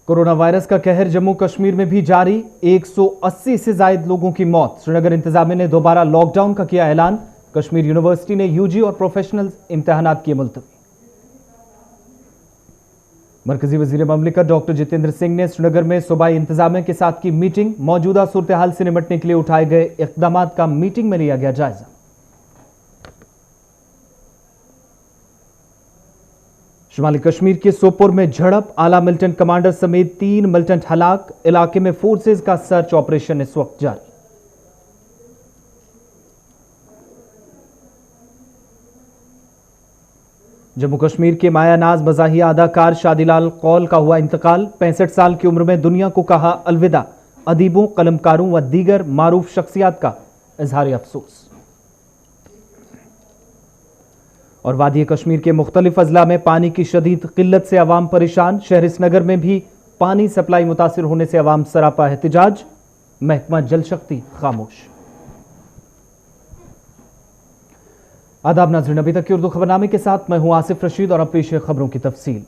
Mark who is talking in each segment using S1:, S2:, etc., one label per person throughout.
S1: Corona virus का कहर जम्मू कश्मीर में भी जारी। 180 से ज्यादा लोगों की मौत। श्रीनगर इंतजामिया ने दोबारा लॉकडाउन का किया ऐलान। कश्मीर यूनिवर्सिटी ने यूजी और प्रोफेशनल इम्तिहानात किए मुलतवी। मरकजी वजीर ममलिकत डॉक्टर जितेंद्र सिंह ने श्रीनगर में सूबाई इंतजामिया के साथ की मीटिंग। मौजूदा सूरत हाल से निपटने के लिए उठाए गए इकदाम का मीटिंग में लिया गया जायजा। शुमाली कश्मीर के सोपोर में झड़प। आला मिलिटेंट कमांडर समेत 3 मिलिटेंट हलाक। इलाके में फोर्सेज का सर्च ऑपरेशन इस वक्त जारी। जम्मू कश्मीर के मायानाज मज़ाहिया अदाकार शादीलाल कौल का हुआ इंतकाल। 65 साल की उम्र में दुनिया को कहा अलविदा। अदीबों, कलमकारों व दीगर मारूफ शख्सियात का इजहार अफसोस। और वादी कश्मीर के मुख्तलिफ अजला में पानी की शदीद किल्लत से अवाम परेशान। शहर श्रीनगर में भी पानी सप्लाई मुतासिर होने से अवाम सरापा एहतिजाज। महकमा जल शक्ति खामोश। आदाब नाज़रीन, अभी तक की उर्दू खबरनामे के साथ मैं हूं आसिफ रशीद और अब पेश है खबरों की तफसील।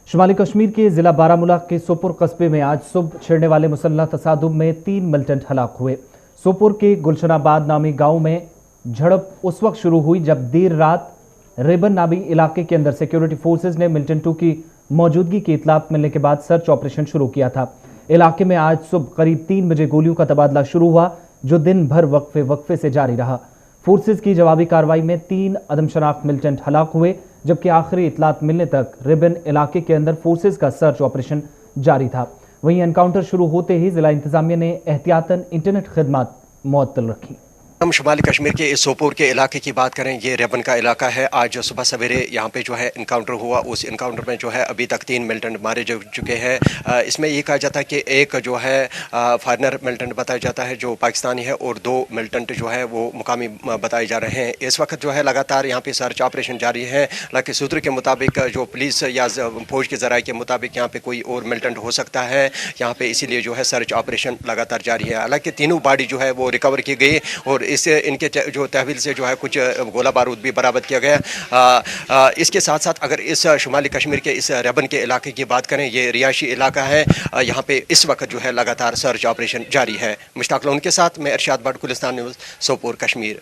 S1: शुमाली कश्मीर के जिला बारामूला के सोपुर कस्बे में आज सुबह छिड़ने वाले मुसल्लह तसादुम में 3 मिलिटेंट हलाक हुए। सोपुर के गुलशनाबाद नामी गांव में झड़प उस वक्त शुरू हुई जब देर रात रेबन नामी इलाके के अंदर सिक्योरिटी फोर्सेज ने मिलिटेंटों की मौजूदगी की इतलात मिलने के बाद सर्च ऑपरेशन शुरू किया था। इलाके में आज सुबह करीब 3 बजे गोलियों का तबादला शुरू हुआ जो दिन भर वक्फे से जारी रहा। फोर्सेज की जवाबी कार्रवाई में 3 अदमशनाख्त मिलिटेंट हलाक हुए जबकि आखिरी इतलात मिलने तक रिबन इलाके के अंदर फोर्सेज का सर्च ऑपरेशन जारी था। वहीं एनकाउंटर शुरू होते ही जिला इंतजामिया ने एहतियातन इंटरनेट खिदमत मुअत्तल रखी।
S2: हम शुमाली कश्मीर के इस सोपोर के इलाके की बात करें, ये रेबन का इलाका है। आज सुबह सवेरे यहाँ पे जो है इनकाउंटर हुआ। उस इनकाउंटर में जो है अभी तक 3 मिलिटेंट मारे जा चुके हैं। इसमें ये कहा जाता है कि एक जो है फॉरेनर मिलिटेंट बताया जाता है जो पाकिस्तानी है और 2 मिलिटेंट जो है वो मुकामी बताए जा रहे हैं। इस वक्त जो है लगातार यहाँ पे सर्च ऑपरेशन जारी है। हालांकि सूत्र के मुताबिक जो पुलिस या फौज के जराये के मुताबिक यहाँ पे कोई और मिलिटेंट हो सकता है यहाँ पे, इसीलिए जो है सर्च ऑपरेशन लगातार जारी है। हालांकि तीनों बॉडी जो है वो रिकवर की गई और इससे इनके जो तहवील से जो है कुछ गोला बारूद भी बरामद किया गया। इसके साथ साथ अगर इस शुमाली कश्मीर के इस रेबन के इलाके की बात करें, ये रिहायशी इलाका है। यहाँ पे इस वक्त जो है लगातार सर्च ऑपरेशन जारी है। मुश्ताक लोन के साथ मैं अरशाद भट्ट, गुलिस्तान न्यूज़, सोपोर कश्मीर।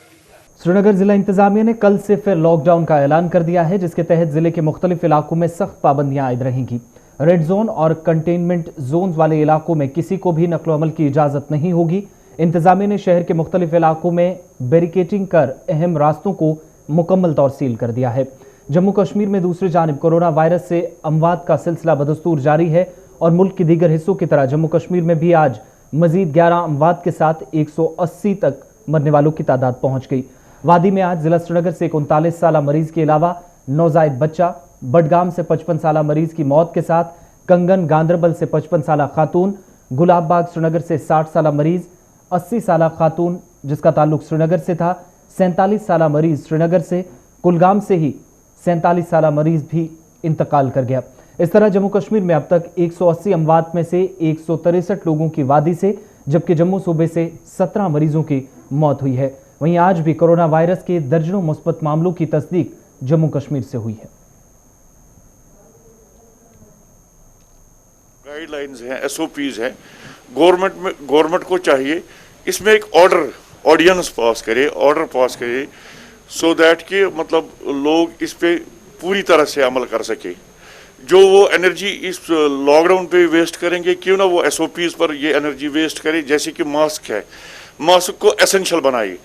S1: श्रीनगर जिला इंतजामिया ने कल से फिर लॉकडाउन का ऐलान कर दिया है जिसके तहत जिले के मुख्तलिफ इलाकों में सख्त पाबंदियां आयद रहेंगी। रेड जोन और कंटेनमेंट जोन वाले इलाकों में किसी को भी नकलो अमल की इजाजत नहीं होगी। इंतजामिया ने शहर के मुख्तलिफ इलाकों में बैरिकेटिंग कर अहम रास्तों को मुकम्मल तौर सील कर दिया है। जम्मू कश्मीर में दूसरी जानिब कोरोना वायरस से अमवात का सिलसिला बदस्तूर जारी है और मुल्क के दीगर हिस्सों की तरह जम्मू कश्मीर में भी आज मजीद 11 अमवात के साथ 180 तक मरने वालों की तादाद पहुंच गई। वादी में आज जिला श्रीनगर से एक 39 साल मरीज के अलावा नौजायद बच्चा, बडगाम से 55 साल मरीज की मौत के साथ कंगन गांदरबल से 55 साल खातून, गुलाबबाग श्रीनगर से 60 साल मरीज, 80 साल खातून जिसका ताल्लुक श्रीनगर से था, 47 साल मरीज श्रीनगर से, कुलगाम से ही 47 साल मरीज भी इंतकाल कर गया। इस तरह जम्मू कश्मीर में अब तक 180 अमवात में से 163 लोगों की वादी से जबकि जम्मू सूबे से 17 मरीजों की मौत हुई है। वहीं आज भी कोरोना वायरस के दर्जनों मुस्बत मामलों की तस्दीक जम्मू कश्मीर से हुई है।
S3: गाइडलाइंस हैं, SOPs हैं। गवर्नमेंट को चाहिए इसमें एक ऑर्डिनेंस पास करे सो दैट कि मतलब लोग इस पे पूरी तरह से अमल कर सके। जो वो एनर्जी इस लॉकडाउन पे वेस्ट करेंगे, क्यों ना वो SOPs पर ये एनर्जी वेस्ट करे। जैसे कि मास्क है, मास्क को एसेंशियल बनाइए।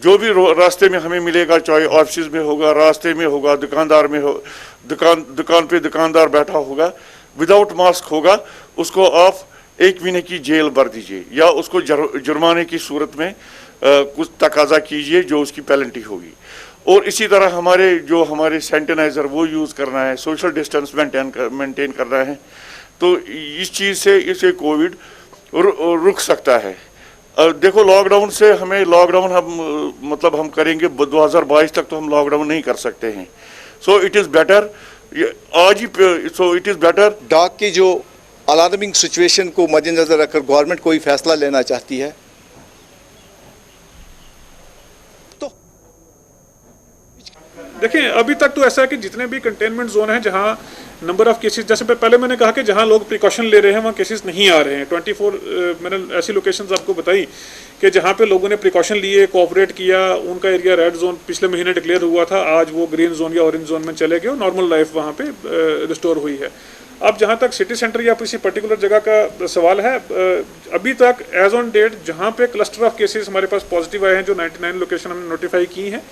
S3: जो भी रास्ते में हमें मिलेगा, चाहे ऑफिस में होगा, रास्ते में होगा, दुकानदार में हो, दुकान पे दुकानदार बैठा होगा, विदाउट मास्क होगा, उसको आप 1 महीने की जेल भर दीजिए या उसको जुर्माने की सूरत में कुछ तकाजा कीजिए जो उसकी पेनल्टी होगी। और इसी तरह हमारे सैनिटाइजर वो यूज़ करना है, सोशल डिस्टेंस मेंटेन करना है। तो इस चीज़ से इसे कोविड रुक सकता है। देखो लॉकडाउन से हम करेंगे 2022 तक तो हम लॉकडाउन नहीं कर सकते हैं। सो इट इज़ बेटर
S4: डाक की जो अलार्मिंग सिचुएशन को मद्देनजर रखकर गवर्नमेंट कोई फैसला लेना चाहती है तो
S5: देखें, अभी तक तो ऐसा है कि जितने भी कंटेनमेंट जोन हैं जहां नंबर ऑफ केसेस, जैसे पहले मैंने कहा कि जहां लोग प्रिकॉशन ले रहे हैं वहां केसेस नहीं आ रहे हैं। 24 मैंने ऐसी लोकेशंस आपको बताई कि जहां पे लोगों ने प्रिकॉशन लिए, कोऑपरेट किया, उनका एरिया रेड जोन पिछले महीने डिक्लेयर हुआ था, आज वो ग्रीन जोन या ऑरेंज जोन में चले गए और नॉर्मल लाइफ वहाँ पे रिस्टोर हुई है। अब जहाँ तक सिटी सेंटर या किसी पर्टिकुलर जगह का सवाल है, अभी तक एज ऑन डेट जहाँ पे क्लस्टर ऑफ केसेस हमारे पास पॉजिटिव आए हैं, जो 99 लोकेशन हमने नोटिफाई की हैं,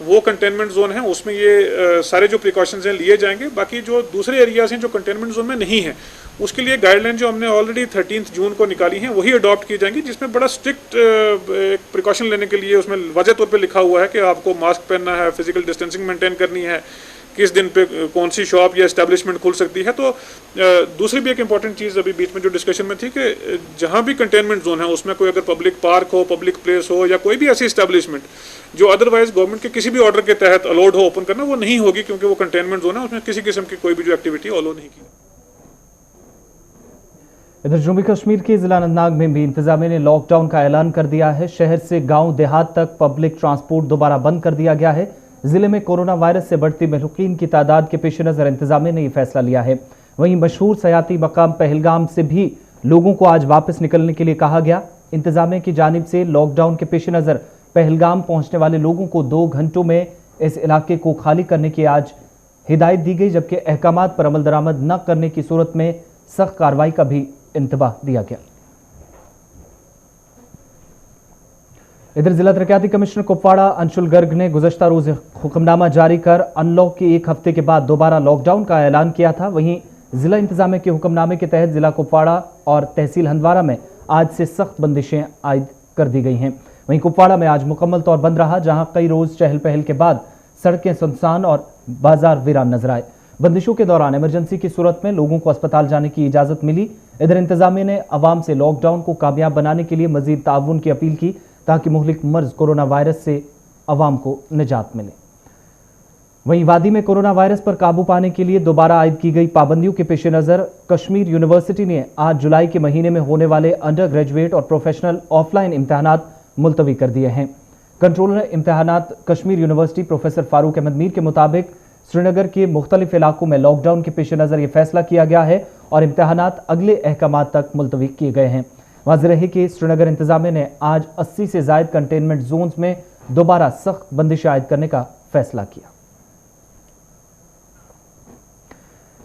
S5: वो कंटेनमेंट जोन है, उसमें ये सारे जो प्रिकॉशंस हैं लिए जाएंगे। बाकी जो दूसरे एरियाज हैं जो कंटेनमेंट जोन में नहीं है, उसके लिए गाइडलाइन जो हमने ऑलरेडी 13 जून को निकाली हैं वही अडॉप्ट की जाएंगी, जिसमें बड़ा स्ट्रिक्ट प्रिकॉशन लेने के लिए उसमें वाज़ेह तौर पे लिखा हुआ है कि आपको मास्क पहनना है, फिजिकल डिस्टेंसिंग मेंटेन करनी है, किस दिन पे कौन सी शॉप या एस्टेब्लिशमेंट खुल सकती है। तो दूसरी भी एक इंपॉर्टेंट चीज़ अभी बीच में जो डिस्कशन में थी कि जहाँ भी कंटेनमेंट जोन है उसमें कोई अगर पब्लिक पार्क हो, पब्लिक प्लेस हो या कोई भी ऐसी एस्टेब्लिशमेंट जो अदरवाइज गवर्नमेंट के किसी भी ऑर्डर के तहत अलाउड हो ओपन करना, वो नहीं होगी, क्योंकि वो कंटेनमेंट जोन है, उसमें किसी किस्म की कोई भी जो एक्टिविटी अलाउ नहीं की।
S1: इधर जम्मू कश्मीर के जिला अनंतनाग में भी इंतजामिया ने लॉकडाउन का ऐलान कर दिया है। शहर से गांव देहात तक पब्लिक ट्रांसपोर्ट दोबारा बंद कर दिया गया है। जिले में कोरोना वायरस से बढ़ती मलूकीन की तादाद के पेश नजर इंतजामिया ने यह फैसला लिया है। वहीं मशहूर सयाती मकाम पहलगाम से भी लोगों को आज वापस निकलने के लिए कहा गया। इंतजामिया की जानिब से लॉकडाउन के पेश नजर पहलगाम पहुंचने वाले लोगों को 2 घंटों में इस इलाके को खाली करने की आज हिदायत दी गई, जबकि अहकामात पर अमल दरामद न करने की सूरत में सख्त कार्रवाई का भी इंतबाह दिया गया। इधर जिला तरक्याती कमिश्नर कुपवाड़ा अंशुल गर्ग ने गुज़श्ता रोज हुक्मनामा जारी कर अनलॉक के 1 हफ्ते के बाद दोबारा लॉकडाउन का ऐलान किया था। वहीं जिला इंतजामिया के हुक्मनामे के तहत जिला कुपवाड़ा और तहसील हंदवारा में आज से सख्त बंदिशें आयद कर दी गई हैं। वहीं कुपवाड़ा में आज मुकम्मल तौर बंद रहा, जहां कई रोज चहल पहल के बाद सड़कें सुनसान और बाजार वीरान नजर आए। बंदिशों के दौरान इमरजेंसी की सूरत में लोगों को अस्पताल जाने की इजाजत मिली। इधर इंतजामिया ने अवाम से लॉकडाउन को कामयाब बनाने के लिए मजीद ताउन की अपील की, ताकि मुहलिक मर्ज कोरोना वायरस से अवाम को निजात मिले। वहीं वादी में कोरोना वायरस पर काबू पाने के लिए दोबारा आयद की गई पाबंदियों के पेश नजर कश्मीर यूनिवर्सिटी ने आज जुलाई के महीने में होने वाले अंडर ग्रेजुएट और प्रोफेशनल ऑफलाइन इम्तहानात मुलतवी कर दिए हैं। कंट्रोलर इम्तहानात कश्मीर यूनिवर्सिटी प्रोफेसर फारूक अहमद मीर के मुताबिक श्रीनगर के मुख्तलिफ इलाकों में लॉकडाउन के पेश नज़र यह फैसला किया गया है और इम्तहानात अगले अहकामात तक मुलतवी किए गए हैं। वाज़ेह रहे कि श्रीनगर इंतजामिया ने आज 80 से ज़ायद कंटेनमेंट जोन्स में दोबारा सख्त बंदिश आयद करने का फैसला किया।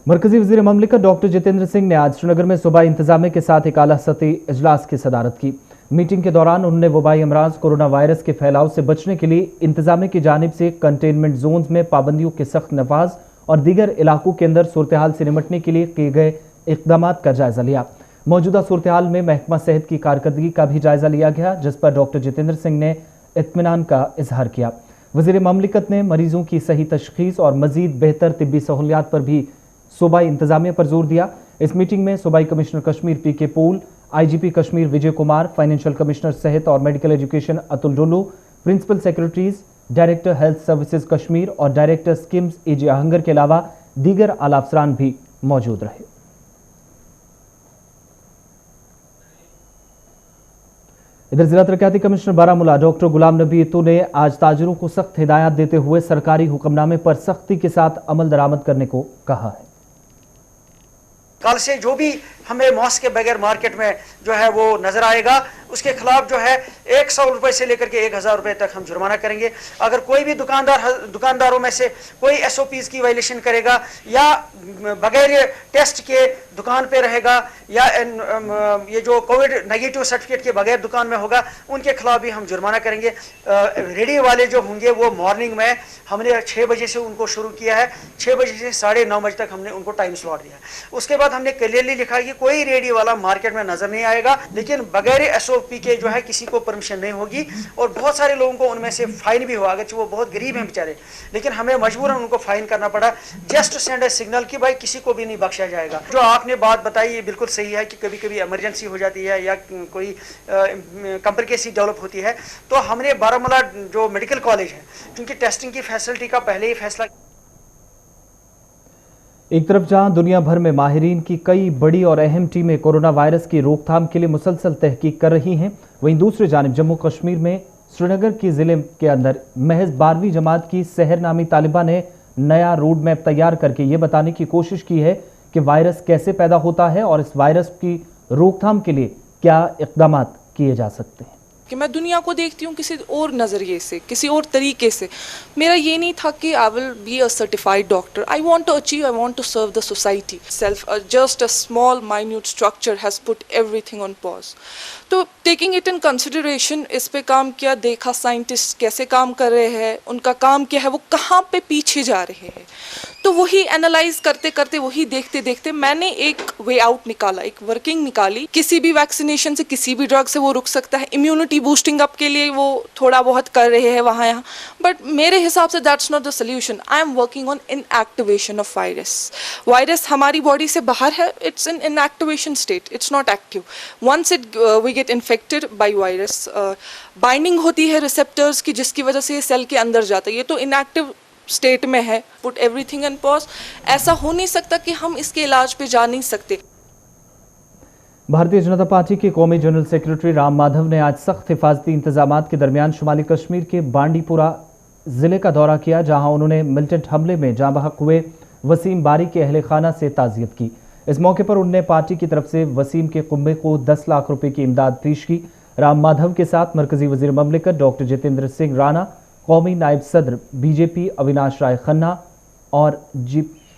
S1: मरकजी वज़ीर ममलिकत डॉक्टर जितेंद्र सिंह ने आज श्रीनगर में सूबाई इंतजामिया के साथ एक आला सतही इजलास की सदारत की। मीटिंग के दौरान उन्होंने वबाई अमराज कोरोना वायरस के फैलाव से बचने के लिए इंतजामिया की जानिब से कंटेनमेंट जोन्स में पाबंदियों के सख्त नफाज और दीगर इलाकों के अंदर सूरत हाल से निपटने के लिए किए गए इक़दामात का जायजा लिया। मौजूदा सूरत हाल में महकमा सेहत की कारकर्दगी का भी जायजा लिया गया, जिस पर डॉक्टर जितेंद्र सिंह ने इत्मीनान का इजहार किया। वज़ीर ममलिकत ने मरीजों की सही तशखीस और मजीद बेहतर तिब्बी सहूलियात पर भी सूबाई इंतजामिया पर जोर दिया। इस मीटिंग में सूबाई commissioner Kashmir PK Pole, IGP Kashmir Vijay Kumar, financial commissioner सेहत और medical education Atul Dulloo, principal secretaries, director health services Kashmir और डायरेक्टर स्कीम्स AJ आहंगर के अलावा दीगर आला अफसरान भी मौजूद रहे। इधर जिला तरक्याती कमिश्नर बारामूला डॉक्टर गुलाम नबी इत्तू ने आज ताजिरों को सख्त हिदायत देते हुए सरकारी हुक्मनामे पर सख्ती के साथ अमल दरामद करने को कहा है।
S6: कल से जो भी हमें मास्क के बगैर मार्केट में जो है वो नजर आएगा, उसके खिलाफ जो है 100 रुपए से लेकर के 1000 रुपए तक हम जुर्माना करेंगे। अगर कोई भी दुकानदारों में से कोई SOPs की वायलेशन करेगा या बगैर टेस्ट के दुकान पे रहेगा या ये जो कोविड नेगेटिव सर्टिफिकेट के बगैर दुकान में होगा, उनके खिलाफ भी हम जुर्माना करेंगे। रेडी वाले जो होंगे वो मॉर्निंग में हमने 6 बजे से उनको शुरू किया है, 6 बजे से 9:30 बजे तक हमने उनको टाइम स्लॉट दिया है। उसके बाद हमने क्लियरली लिखा कि कोई रेडी वाला मार्केट में नजर नहीं आएगा, लेकिन बगैर SOP के जो है किसी को परमिशन नहीं होगी। और बहुत सारे लोगों को उनमें से फाइन भी हुआ, अगर वो बहुत गरीब हैं बेचारे, लेकिन हमें मजबूरन उनको फाइन करना पड़ा just to send a signal कि भाई किसी को भी नहीं बख्शा जाएगा। जो आपने बात बताई ये बिल्कुल सही है कि कभी कभी इमरजेंसी हो जाती है या कोई कॉम्प्लिकेसी डेवलप होती है, तो हमने बारामूला जो मेडिकल कॉलेज है, क्योंकि टेस्टिंग की फैसिलिटी का पहले ही फैसला।
S1: एक तरफ जहां दुनिया भर में माहिरीन की कई बड़ी और अहम टीमें कोरोना वायरस की रोकथाम के लिए मुसलसल तहकीक कर रही हैं, वहीं दूसरी जानिब जम्मू कश्मीर में श्रीनगर के ज़िले के अंदर महज 12वीं जमात की सहर नामी तालिबा ने नया रोड मैप तैयार करके ये बताने की कोशिश की है कि वायरस कैसे पैदा होता है और इस वायरस की रोकथाम के लिए क्या इक़दाम किए जा सकते हैं।
S7: कि मैं दुनिया को देखती हूँ किसी और नज़रिए से, किसी और तरीके से। मेरा ये नहीं था कि I will be a certified doctor. I want to achieve, I want to serve the society self. Just a small minute structure has put everything on pause. तो टेकिंग इट इन कंसिडरेशन इस पे काम किया, देखा scientist कैसे काम कर रहे हैं, उनका काम क्या है, वो कहाँ पे पीछे जा रहे हैं। तो वही एनालाइज करते करते, वही देखते देखते मैंने एक वे आउट निकाला, एक वर्किंग निकाली। किसी भी वैक्सीनेशन से, किसी भी ड्रग से वो रुक सकता है। इम्यूनिटी बूस्टिंग अप के लिए वो थोड़ा बहुत कर रहे हैं वहाँ यहाँ, बट मेरे हिसाब से that's not the solution. I am working on inactivation of virus. Virus हमारी बॉडी से बाहर है, it's in inactivation state, it's not active. Once it we get infected by virus, binding होती है रिसेप्टर्स की, जिसकी वजह से ये सेल के अंदर जाता है। ये तो इनएक्टिव स्टेट में है, पुट एवरीथिंग इन पॉज। ऐसा हो नहीं सकता कि हम इसके इलाज पे जा नहीं सकते।
S1: भारतीय जनता पार्टी के कौमी जनरल सेक्रेटरी राम माधव ने आज सख्त हिफाजती इंतजामात के दरमियान शुमाली कश्मीर के बांडीपुरा जिले का दौरा किया, जहां उन्होंने मिलिटेंट हमले में जाँ बहक हुए वसीम बारी के अहले खाना से ताज़ियत की। इस मौके पर उन्होंने पार्टी की तरफ से वसीम के कुंबे को 10 लाख रुपए की इमदाद पेश की। राम माधव के साथ मरकजी वजीर ममलिकत डॉक्टर जितेंद्र सिंह राणा, कौमी नायब सदर बीजेपी अविनाश राय खन्ना और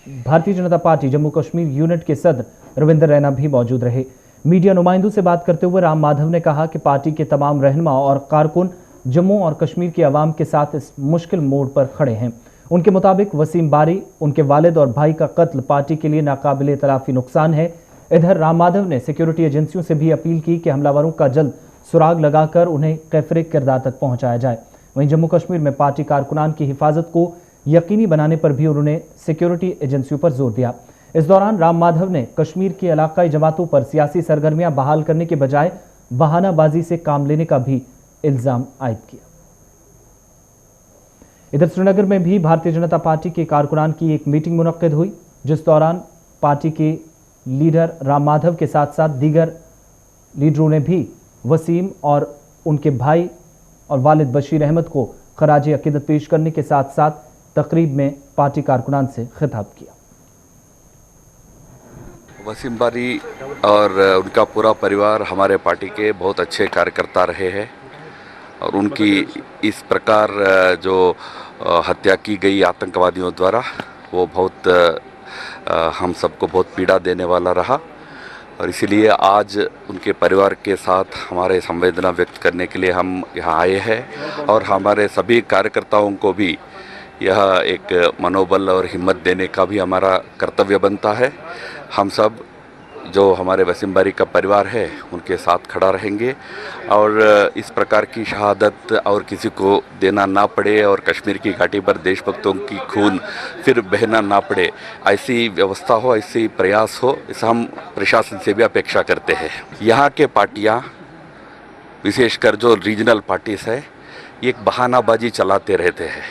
S1: भारतीय जनता पार्टी जम्मू कश्मीर यूनिट के सदर रविंदर रैना भी मौजूद रहे। मीडिया नुमाइंदों से बात करते हुए राम माधव ने कहा कि पार्टी के तमाम रहनुमा और कारकुन जम्मू और कश्मीर की आवाम के साथ इस मुश्किल मोड़ पर खड़े हैं। उनके मुताबिक वसीम बारी, उनके वालिद और भाई का कत्ल पार्टी के लिए नाकाबिले तलाफी नुकसान है। इधर राम माधव ने सिक्योरिटी एजेंसियों से भी अपील की कि हमलावरों का जल्द सुराग लगाकर उन्हें कैफरे किरदार तक पहुंचाया जाए। वहीं जम्मू कश्मीर में पार्टी कारकुनान की हिफाजत को यकीनी बनाने पर भी उन्होंने सिक्योरिटी एजेंसियों पर जोर दिया। इस दौरान राम माधव ने कश्मीर की इलाकाई जमातों पर सियासी सरगर्मियां बहाल करने के बजाय बहानाबाजी से काम लेने का भी इल्जाम आयद किया। इधर श्रीनगर में भी भारतीय जनता पार्टी के कारकुनान की एक मीटिंग मुनक्किद हुई, जिस दौरान पार्टी के लीडर राम माधव के साथ साथ दीगर लीडरों ने भी वसीम और उनके भाई और वालिद बशीर अहमद को खराज अकीदत पेश करने के साथ साथ तकरीब में पार्टी कारकुनान से खिताब किया।
S8: वसीम बारी और उनका पूरा परिवार हमारे पार्टी के बहुत अच्छे कार्यकर्ता रहे हैं और उनकी इस प्रकार जो हत्या की गई आतंकवादियों द्वारा वो बहुत हम सबको बहुत पीड़ा देने वाला रहा और इसीलिए आज उनके परिवार के साथ हमारे संवेदना व्यक्त करने के लिए हम यहाँ आए हैं और हमारे सभी कार्यकर्ताओं को भी यह एक मनोबल और हिम्मत देने का भी हमारा कर्तव्य बनता है। हम सब जो हमारे वसीम बारी का परिवार है उनके साथ खड़ा रहेंगे और इस प्रकार की शहादत और किसी को देना ना पड़े और कश्मीर की घाटी पर देशभक्तों की खून फिर बहना ना पड़े, ऐसी व्यवस्था हो, ऐसी प्रयास हो, इस हम प्रशासन से भी अपेक्षा करते हैं। यहाँ के पार्टियाँ विशेषकर जो रीजनल पार्टीज है ये एक बहानाबाजी चलाते रहते हैं।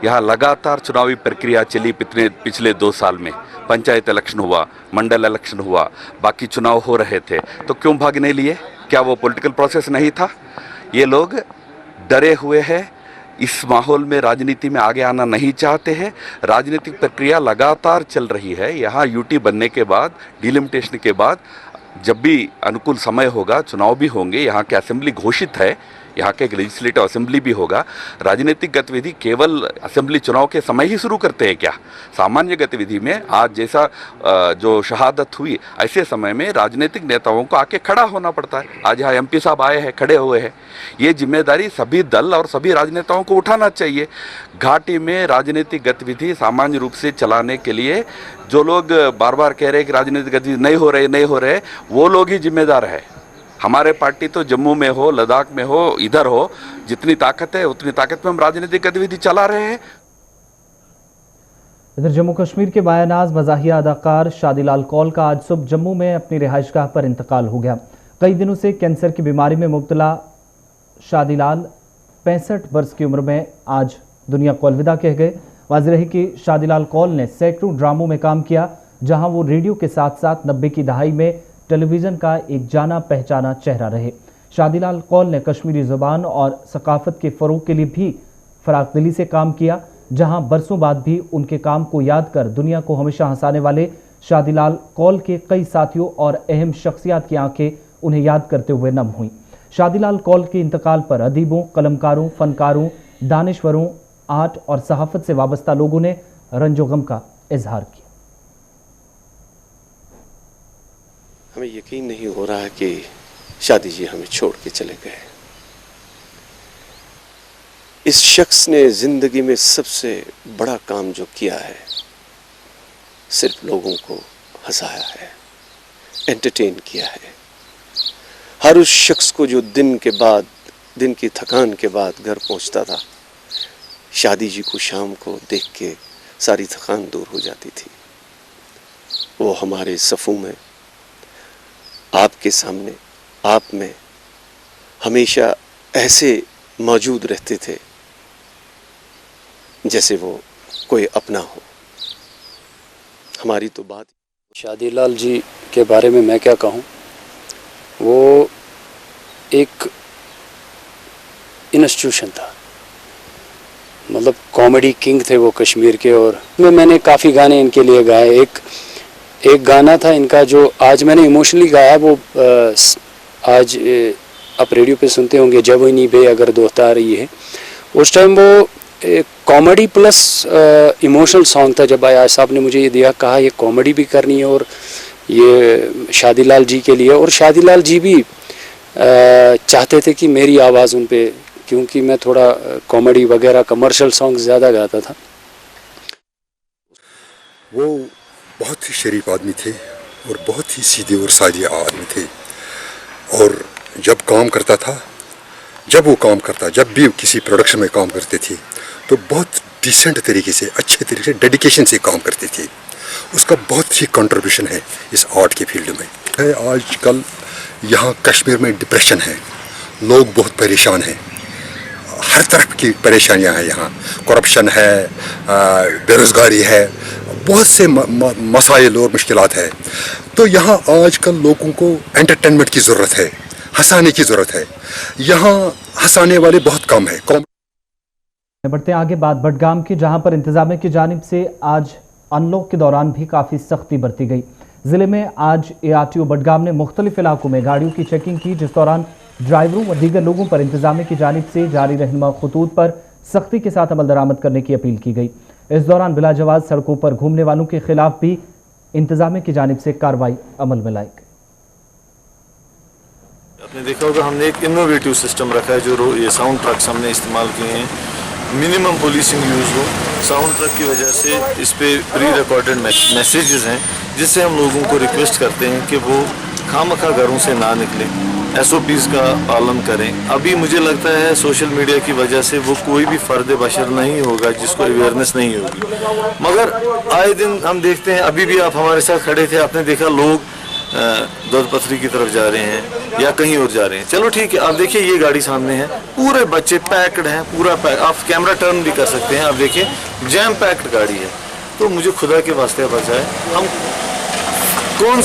S8: यहाँ लगातार चुनावी प्रक्रिया चली पिछले 2 साल में, पंचायत इलेक्शन हुआ, मंडल इलेक्शन हुआ, बाकी चुनाव हो रहे थे, तो क्यों भागने लिए? क्या वो पॉलिटिकल प्रोसेस नहीं था? ये लोग डरे हुए हैं, इस माहौल में राजनीति में आगे आना नहीं चाहते हैं। राजनीतिक प्रक्रिया लगातार चल रही है। यहाँ यूटी बनने के बाद, डिलिमिटेशन के बाद जब भी अनुकूल समय होगा चुनाव भी होंगे, यहाँ के असेंबली घोषित है, यहाँ के लेजिस्लेटिव असेंबली भी होगा। राजनीतिक गतिविधि केवल असेंबली चुनाव के समय ही शुरू करते हैं क्या? सामान्य गतिविधि में आज जैसा जो शहादत हुई ऐसे समय में राजनीतिक नेताओं को आके खड़ा होना पड़ता है। आज यहाँ एमपी साहब आए हैं, खड़े हुए हैं। ये जिम्मेदारी सभी दल और सभी राजनेताओं को उठाना चाहिए। घाटी में राजनीतिक गतिविधि सामान्य रूप से चलाने के लिए जो लोग बार बार कह रहे हैं कि राजनीतिक गतिविधि नहीं हो रहे, वो लोग ही जिम्मेदार है। हमारे पार्टी तो जम्मू में हो, लद्दाख में हो, इधर हो, जितनी ताकत है उतनी ताकत में हम राजनीतिक गतिविधि चला रहे हैं।
S1: इधर जम्मू कश्मीर के बायानाज मज़ाहिया अदाकार शादीलाल कौल का आज सुबह जम्मू में अपनी रिहाइशगाह पर इंतकाल हो गया। कई दिनों से कैंसर की बीमारी में मुब्तला शादीलाल 65 वर्ष की उम्र में आज दुनिया को अलविदा कह गए। वाज़ेह है कि शादीलाल कौल ने सैकड़ों ड्रामों में काम किया, जहां वो रेडियो के साथ साथ 90 की दहाई में टेलीविज़न का एक जाना पहचाना चेहरा रहे। शादीलाल कौल ने कश्मीरी ज़ुबान और सकाफ़त के फ़रोग़ के लिए भी फ़राख़दिली से काम किया। जहां बरसों बाद भी उनके काम को याद कर दुनिया को हमेशा हंसाने वाले शादीलाल कौल के कई साथियों और अहम शख्सियत की आंखें उन्हें याद करते हुए नम हुई। शादीलाल कौल के इंतकाल पर अदीबों, कलमकारों, फनकारों, दानिश्वरों, आर्ट और सहाफत से वाबस्ता लोगों ने रंजो गम का इजहार किया।
S9: हमें यकीन नहीं हो रहा है कि शादी जी हमें छोड़ के चले गए। इस शख्स ने जिंदगी में सबसे बड़ा काम जो किया है, सिर्फ लोगों को हंसाया है, एंटरटेन किया है। हर उस शख्स को जो दिन की थकान के बाद घर पहुंचता था, शादी जी को शाम को देख के सारी थकान दूर हो जाती थी। वो हमारे सफ़ों में, आपके सामने, आप में हमेशा ऐसे मौजूद रहते थे जैसे वो कोई अपना हो। हमारी तो बात।
S10: शादीलाल जी के बारे में मैं क्या कहूँ, वो एक इंस्टीट्यूशन था, मतलब कॉमेडी किंग थे वो कश्मीर के। और मैंने काफ़ी गाने इनके लिए गाए। एक गाना था इनका जो आज मैंने इमोशनली गाया, वो आज आप रेडियो पे सुनते होंगे, जब इन्हीं बे अगर दोस्ता आ रही है। उस टाइम वो कॉमेडी प्लस इमोशनल सॉन्ग था। जब आयाज साहब ने मुझे ये दिया, कहा ये कॉमेडी भी करनी है और ये शादीलाल जी के लिए। और शादीलाल जी भी चाहते थे कि मेरी आवाज़ उन पे, क्योंकि मैं थोड़ा कॉमेडी वगैरह कमर्शियल सॉन्ग ज़्यादा गाता था।
S11: वो बहुत ही शरीफ आदमी थे और बहुत ही सीधे और सादे आदमी थे। और जब काम करता था, जब भी किसी प्रोडक्शन में काम करते थे, तो बहुत डिसेंट तरीके से, अच्छे तरीके से, डेडिकेशन से काम करते थे। उसका बहुत ही कंट्रीब्यूशन है इस आर्ट के फील्ड में। आजकल यहाँ कश्मीर में डिप्रेशन है, लोग बहुत परेशान हैं, हर तरफ की परेशानियाँ हैं। यहाँ करप्शन है, बेरोज़गारी है, बहुत से मसाइल और मुश्किलात है। तो यहाँ आजकल लोगों को एंटरटेनमेंट की ज़रूरत है, हंसाने की ज़रूरत है। यहाँ हंसाने वाले बहुत कम है।
S1: बढ़ते आगे बात बडगाम की, जहां पर इंतजामिया की जानिब से आज अनलॉक के दौरान भी काफ़ी सख्ती बरती गई। ज़िले में आज ARTO बडगाम ने मुख्तलिफ इलाकों में गाड़ियों की चेकिंग की, जिस दौरान ड्राइवरों व दीगर लोगों पर इंतजामिया की जानिब से जारी रहनुमा खतूत पर सख्ती के साथ अमल दरामद करने की अपील की गई। इस दौरान बिलाजवाज़ सड़कों पर घूमने वालों के खिलाफ भी इंतजामिया की जानिब से कार्रवाई अमल में लाई गई।
S12: आपने देखा होगा, हमने एक इनोवेटिव सिस्टम रखा है, जो ये साउंड ट्रक्स हमने इस्तेमाल किए हैं। मिनिमम पुलिसिंग यूज़ हो। साउंड ट्रक की वजह से इस पे प्री रिकॉर्डेड मैसेजेस हैं, जिससे हम लोगों को रिक्वेस्ट करते हैं कि वो खामखा घरों से ना निकलें, SOPs का पालन करें। अभी मुझे लगता है सोशल मीडिया की वजह से वो कोई भी फ़र्द बशर नहीं होगा जिसको अवेयरनेस नहीं होगी। मगर आए दिन हम देखते हैं, अभी भी आप हमारे साथ खड़े थे, आपने देखा लोग दौलतपथरी की तरफ जा रहे हैं या कहीं और जा रहे हैं। चलो ठीक है, आप देखिए ये गाड़ी सामने है, पूरे बच्चे पैक्ड हैं, पूरा पैक। आप कैमरा टर्न भी कर सकते हैं, आप देखिए जैम पैक्ड गाड़ी है। तो मुझे खुदा के वास्ते बचाए, हम कौन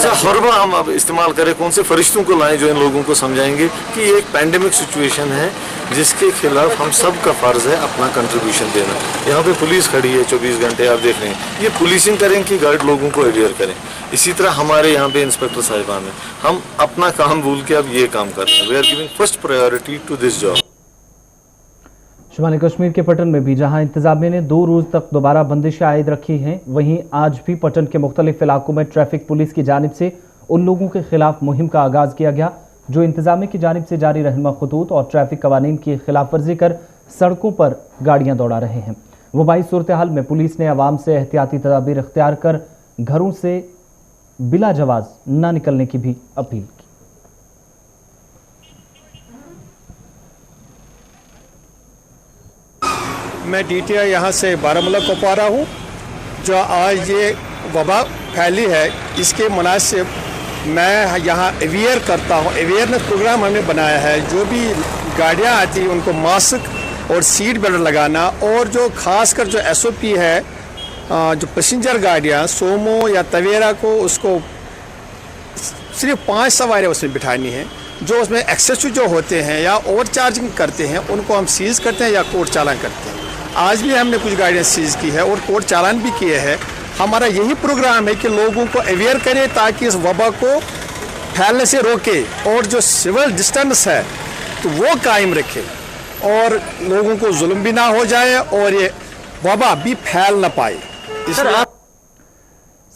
S12: सा हरबा हम अब इस्तेमाल करें, कौन से फरिश्तों को लाएं जो इन लोगों को समझाएंगे कि ये एक पैंडेमिक सिचुएशन है जिसके खिलाफ हम सब का फ़र्ज़ है अपना कंट्रीब्यूशन देना। यहाँ पे पुलिस खड़ी है 24 घंटे, आप देख रहे हैं। ये पुलिसिंग करें कि गाइड लोगों को अवेयर करें। इसी तरह हमारे यहाँ पे इंस्पेक्टर साहिबान हैं, हम अपना काम भूल के अब ये काम करते हैं। We are giving first priority to this job.
S1: शुमाली कश्मीर के पटन में भी जहां इंतजामिया ने 2 रोज़ तक दोबारा बंदिशें आयद रखी हैं, वहीं आज भी पटन के मुख्तलिफ इलाकों में ट्रैफिक पुलिस की जानिब से उन लोगों के खिलाफ मुहिम का आगाज़ किया गया जो इंतजामिया की जानिब से जारी रहनुमा खतूत और ट्रैफिक कवानीन की खिलाफ वर्जी कर सड़कों पर गाड़ियां दौड़ा रहे हैं। वबाई सूरत हाल में पुलिस ने अवाम से एहतियाती तदाबीर इख्तियार कर घरों से बिला जवाज़ न निकलने की भी अपील की।
S13: मैं DTI यहाँ से बारामूला कुपवारा हूँ। जो आज ये वबा फैली है, इसके मुनासिब मैं यहाँ अवेयर करता हूँ। अवेयरनेस प्रोग्राम हमने बनाया है, जो भी गाड़ियाँ आती हैं उनको मास्क और सीट बेल्ट लगाना, और जो खासकर जो SOP है, जो पैसेंजर गाड़ियाँ सोमो या तवेरा को, उसको सिर्फ 5 सवारियाँ उसमें बिठानी है। जो उसमें एक्सेसिव जो होते हैं या ओवर चार्जिंग करते हैं उनको हम सीज करते हैं या कोर्ट चालान करते हैं। आज भी हमने कुछ गाड़ियाँ सीज की है और कोर्ट चालान भी किए हैं। हमारा यही प्रोग्राम है कि लोगों को अवेयर करें ताकि इस वबा को फैलने से रोके और जो सिविल डिस्टेंस है तो वो कायम रखे और लोगों को जुल्म भी ना हो जाए और ये वबा भी फैल ना पाए।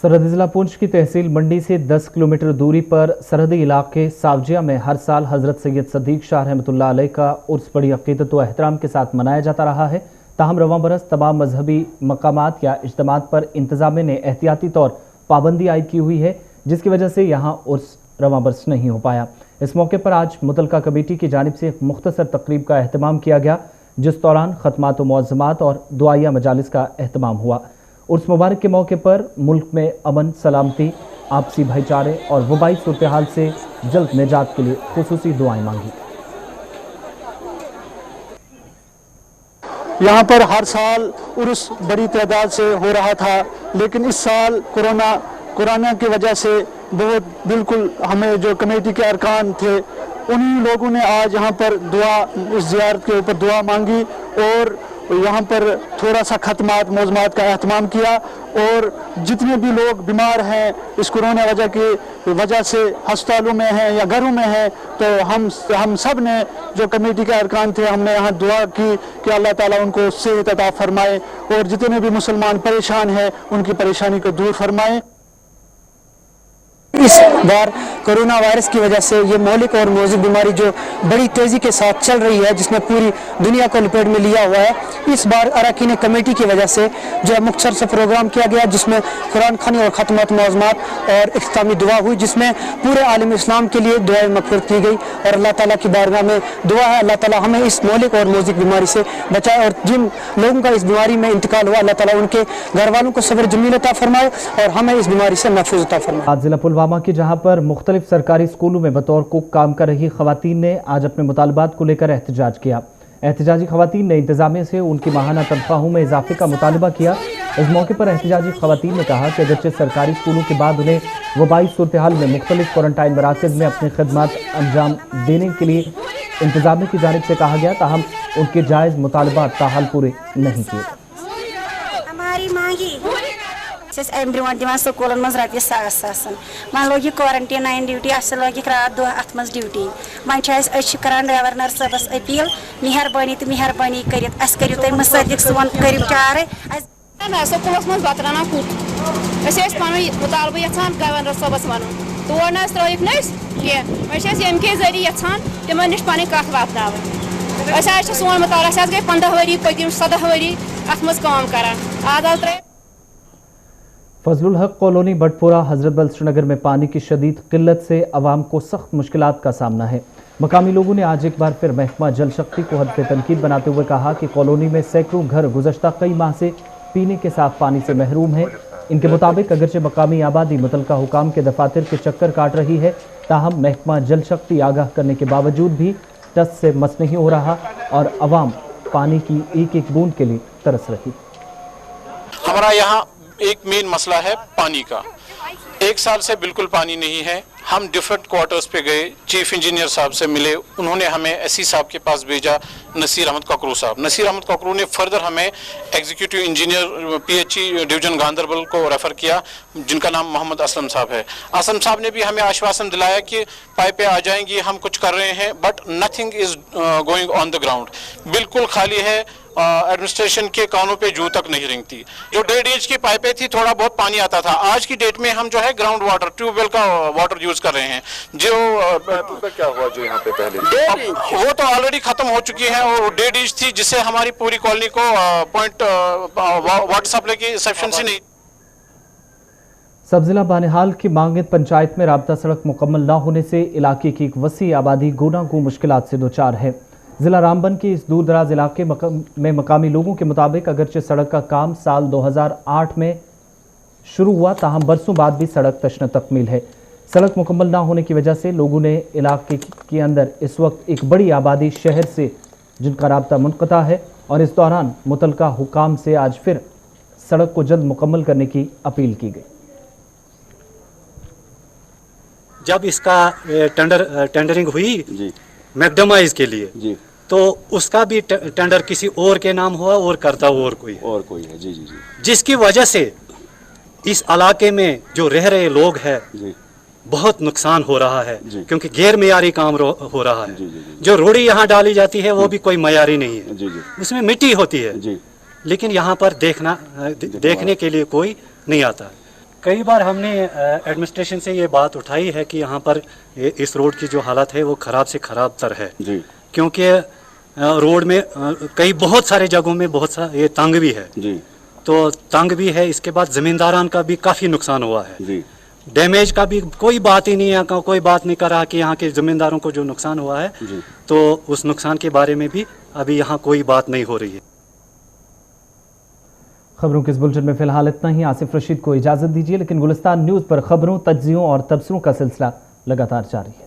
S1: सरहदी जिला पुंछ की तहसील मंडी से 10 किलोमीटर दूरी पर सरहदी इलाके सावजिया में हर साल हजरत सैयद सदीक शाह रहमतुल्लाह अलैह का उर्स बड़ी अक़ीदत व एहतराम के साथ मनाया जाता रहा है। ताहम रवां बरस तमाम मजहबी मकामात या इज्तिमात पर इंतजामिया ने एहतियाती तौर पाबंदी आयद की हुई है, जिसकी वजह से यहाँ उर्स रवां बरस नहीं हो पाया। इस मौके पर आज मुतलका कमेटी की जानिब से एक मुख्तसर तकरीब का अहतमाम किया गया, जिस दौरान खतमात व मुअज़्ज़मात और दुआया मजालिस का अहतमाम हुआ। उर्स मुबारक के मौके पर मुल्क में अमन, सलामती, आपसी भाईचारे और वबाई सूरत हाल से जल्द निजात के लिए खुसूसी दुआएं मांगी।
S14: यहाँ पर हर साल उर्स बड़ी तादाद से हो रहा था, लेकिन इस साल कोरोना की वजह से बहुत बिल्कुल हमें जो कमेटी के अरकान थे उन्हीं लोगों ने आज यहाँ पर दुआ, इस ज़ियारत के ऊपर दुआ मांगी और यहाँ पर थोड़ा सा खतमात मौज़मात का एहतमाम किया और जितने भी लोग बीमार हैं इस कोरोना वजह से अस्पतालों में हैं या घरों में हैं, तो हम सब ने जो कमेटी के अरकान थे हमने यहाँ दुआ की कि अल्लाह ताला उनको सेहत अता फरमाए और जितने भी मुसलमान परेशान हैं उनकी परेशानी को दूर फरमाए।
S15: इस बार कोरोना वायरस की वजह से ये मौलिक और मौजूद बीमारी जो बड़ी तेज़ी के साथ चल रही है, जिसने पूरी दुनिया को लपेट में लिया हुआ है, इस बार अरकान कमेटी की वजह से जो है मुख्तसर से प्रोग्राम किया गया, जिसमें कुरान खानी और खतमात मौज़मात और इख्तितामी दुआ हुई, जिसमें पूरे आलम इस्लाम के लिए दुआ मग़फ़िरत की गई और अल्लाह ताला की बारगाह में दुआ है अल्लाह ताला हमें इस मौलिक और मौजूद बीमारी से बचाए और जिन लोगों का इस बीमारी में इंतकाल हुआ अल्लाह ताला उनके घर वालों को सब्र जमील अता फरमाए और हमें इस बीमारी से महफूज अता फरमाए।
S1: जिला पुलवामा की जहां पर मुख्तलिफ सरकारी स्कूलों में बतौर कुक काम कर रही खवातीन ने आज अपने मुतालबात को लेकर एहतजाज किया। एहतजाजी खवातीन ने इंतजामिया से उनकी माहाना तनख्वाहों में इजाफे का मुतालबा किया। इस मौके पर एहतजाजी खवातीन ने कहा कि अगरचे सरकारी स्कूलों के बाद उन्हें वबाई सूरत हाल में मुख्तलिफ क्वारंटाइन मराकज़ में अपनी खदमात अंजाम देने के लिए इंतजामिया की जानिब से कहा गया, ताहम उनके जायज़ मुतालबात ताहाल पूरे नहीं किए।
S16: ब्रोह दिवान स्कूलन मज रपे सास वन लोग क्वारंटीन 9 ड्यूटी अस लोग रात दो अत मज ड्यूटी वन करान गवर्नर साहबस अपील मेहरबानी तो मेहरबानी कर तुम मुसदिक सोन कर चारे
S17: स्कूलस मज बत राना कुक पुन मुतालबा यहां गवर्नर साहबस वन तोड़ न त्रिक कह ये जरिए यहां तिम नश पी कत वापन सोन मुताल गई 15 वरी पतिम 17 वरी अत मज काम करान आदल त्रे।
S1: फजलुल हक कॉलोनी बटपोरा हजरत बल श्रीनगर में पानी की शदीद किल्लत से अवाम को सख्त मुश्किलात का सामना है। मकामी लोगों ने आज एक बार फिर महकमा जल शक्ति को हद पे तनकीद बनाते हुए कहा कि कॉलोनी में सैकड़ों घर गुज़श्ता कई माह से पीने के साफ पानी से महरूम है। इनके मुताबिक अगरचे मकामी आबादी मुतलका हुकाम के दफातर के चक्कर काट रही है, ताहम महकमा जल शक्ति आगाह करने के बावजूद भी टस से मस नहीं हो रहा और अवाम पानी की एक एक बूंद के लिए तरस रही।
S18: हमारा यहाँ एक मेन मसला है पानी का। 1 साल से बिल्कुल पानी नहीं है। हम डिफरेंट क्वार्टर्स पे गए, चीफ इंजीनियर साहब से मिले, उन्होंने हमें एससी साहब के पास भेजा, नसीर अहमद ककरू साहब। नसीर अहमद ककरू ने फर्दर हमें executive engineer PHE division Ganderbal को रेफर किया, जिनका नाम मोहम्मद असलम साहब है। असलम साहब ने भी हमें आश्वासन दिलाया कि पाइपें आ जाएंगी, हम कुछ कर रहे हैं, but nothing is going on the ground. बिल्कुल खाली है। एडमिनिस्ट्रेशन के कानों पे जू तक नहीं रेंगती। जो 1.5 इंच की पाइपें थी थोड़ा बहुत पानी आता था। आज की डेट में हम जो है ग्राउंड वाटर, ट्यूबवेल का वाटर यूज कर रहे हैं। जो
S12: क्या हुआ जो यहाँ पे पहले
S18: वो तो ऑलरेडी खत्म हो चुकी है और 1.5 इंच थी, जिससे हमारी पूरी कॉलोनी को पॉइंट वाटर सप्लाई की सफिशिएंसी नहीं।
S1: सब जिला बानिहाल की मांगत पंचायत में राबता सड़क मुकम्मल न होने से इलाके की एक वसी आबादी गूनागू मुश्किलात से दोचार है। जिला रामबन के इस दूर दराज इलाके में मकामी लोगों के मुताबिक अगरचे सड़क का काम साल 2008 में शुरू हुआ, ताहम बरसों बाद भी सड़क तशन तकमील है। सड़क मुकम्मल ना होने की वजह से लोगों ने इलाके के अंदर इस वक्त एक बड़ी आबादी शहर से जिनका राब्ता मुनक़ता है और इस दौरान मुतलका हुकाम से आज फिर सड़क को जल्द मुकम्मल करने की अपील की गई।
S19: जब इसका टेंडरिंग हुई मैकडमाइज के लिए तो उसका भी टेंडर किसी और के नाम हुआ और करता और कोई है जी। जिसकी वजह से इस इलाके में जो रह रहे लोग हैं बहुत नुकसान हो रहा है क्योंकि गैर मयारी काम हो रहा है। जो रोड़ी यहाँ डाली जाती है वो भी कोई मयारी नहीं है, उसमें मिट्टी होती है लेकिन यहाँ पर देखने के लिए कोई नहीं आता। कई बार हमने एडमिनिस्ट्रेशन से ये बात उठाई है कि यहाँ पर इस रोड की जो हालत है वो ख़राब से ख़राब तर है क्योंकि रोड में कई बहुत सारे जगहों में बहुत सा ये तंग भी है तो तंग भी है। इसके बाद ज़मींदारान का भी काफ़ी नुकसान हुआ है। डैमेज का भी कोई बात ही नहीं है, कोई बात नहीं कर रहा कि यहाँ के ज़मींदारों को जो नुकसान हुआ है तो उस नुकसान के बारे में भी अभी यहाँ कोई बात नहीं हो रही है।
S1: खबरों के इस बुलेटिन में फिलहाल इतना ही। आसिफ रशीद को इजाजत दीजिए, लेकिन गुलिस्तान न्यूज़ पर खबरों, तज्जियों और तबसरों का सिलसिला लगातार जारी है।